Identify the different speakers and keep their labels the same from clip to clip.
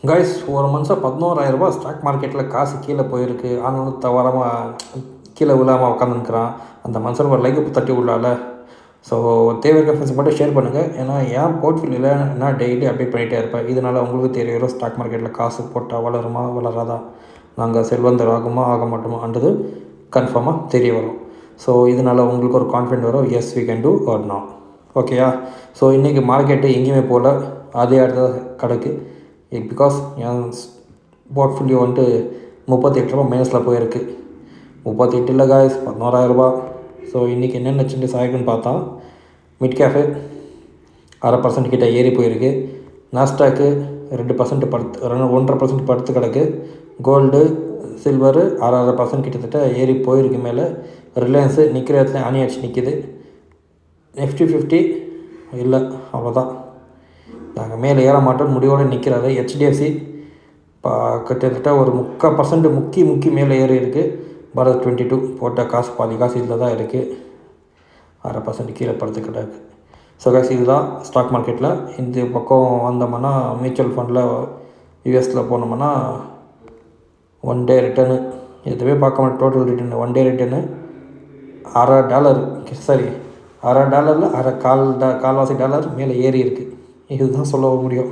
Speaker 1: Guys, ஒரு மனுஷன் 11,000 ரூபாய் ஸ்டாக் மார்க்கெட்டில் காசு கீழே போயிருக்கு. ஆனாலும் தவறாமல் கீழே விழாமல் உட்காந்துருக்கிறான். அந்த மனுஷன் ஒரு லைக் தட்டி விடலாம்ல. ஸோ தேவையான ஃப்ரெண்ட்ஸ் மட்டும் ஷேர் பண்ணுங்கள். ஏன்னா என் போர்ட்ஃபோலியோவில் நான் டெய்லி அப்டேட் பண்ணிகிட்டே இருப்பேன். இதனால் உங்களுக்கு தெரிய ஸ்டாக் மார்க்கெட்டில் காசு போட்டால் வளருமா வளராதா, நாங்கள் செல்வந்தர் ஆகுமா ஆக மாட்டோமான்றது கன்ஃபார்மாக தெரிய வரும். ஸோ இதனால் உங்களுக்கு ஒரு கான்ஃபிடென்ட் வரும், yes we can do or not. ஓகேயா? ஸோ இன்றைக்கி மார்க்கெட்டு எங்கேயுமே போகல, அதே அடுத்த கணக்கு. பிகாஸ் என் போர்ட்ஃபோலியோ வந்துட்டு 38 ரூபா மைனஸில் போயிருக்கு. 38 இல்லை காய்ஸ், 11,000 ரூபா. ஸோ இன்றைக்கி என்னென்ன சேஞ்சஸ் ஆகிருக்குன்னு பார்த்தா, மிட் கேஃபே 1/2% கிட்ட ஏறி போயிருக்கு. நாஸ்டாக்கு 2% படுத்து 1.5% படுத்து கிடக்கு. கோல்டு சில்வரு 6.5% கிட்டத்தட்ட ஏறி போயிருக்கு மேலே. ரிலையன்ஸு நிற்கிற இடத்துல அணி அடிச்சு நிற்கிது. Nifty 50 இல்லை, அவ்வளோதான். நாங்கள் மேலே ஏற மாட்டோம் முடிவோடு நிற்கிறாரு. HDFC கிட்டத்தட்ட ஒரு 3% முக்கி மேலே ஏறி இருக்குது. பாரத் 22 போட்ட காசு பாதி காசு இதில் தான் இருக்குது. 1/2% கீழே படுத்து கிடக்கு. ஸோ காசு இதுதான் ஸ்டாக் மார்க்கெட்டில். இந்த பக்கம் வந்தோம்னா மியூச்சுவல் ஃபண்டில் யூஎஸில் போனோம்னா ஒன் டே ரிட்டர்னு எதுவுமே பார்க்க மாட்டோம். Total return one day return $1/2 கால்வாசி டாலர் மேலே ஏறி இருக்குது. இதுதான் சொல்ல முடியும்.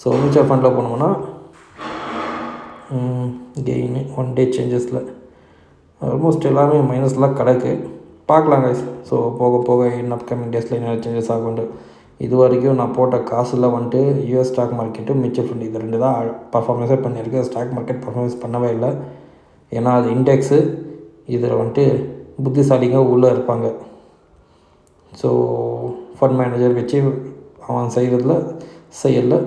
Speaker 1: ஸோ மியூச்சுவல் ஃபண்டில் போனோம்னா கெயின் ஒன் டே சேஞ்சஸில் ஆல்மோஸ்ட் எல்லாமே மைனஸ்லாம் கிடக்கு. பார்க்கலாம் கைஸ். ஸோ போக போக இன்னும் அப்கமிங் டேஸில் என்ன சேஞ்சஸ் ஆகுண்டு. இது வரைக்கும் நான் போட்ட காசில் வந்துட்டு US stock market mutual fund இது 2 தான் பர்ஃபார்மன்ஸே பண்ணியிருக்கு. ஸ்டாக் மார்க்கெட் பர்ஃபார்மன்ஸ் பண்ணவே இல்லை. ஏன்னா அது இண்டெக்ஸு, இதில் வந்துட்டு புத்திசாலிங்க உள்ளே இருப்பாங்க. ஸோ ஃபண்ட் மேனேஜர் வச்சு அவன் செய்யல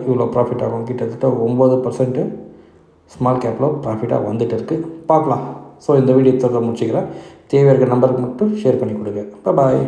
Speaker 1: இவ்வளோ ப்ராஃபிட் ஆகும். கிட்டத்தட்ட 9% ஸ்மால் கேப்பில் ப்ராஃபிட்டாக வந்துட்டு இருக்குது. பார்க்கலாம். ஸோ இந்த வீடியோ தொடர்ந்து முடிச்சுக்கிறேன். தேவையான நம்பருக்கு மட்டும் ஷேர் பண்ணி கொடுங்க. பாய்.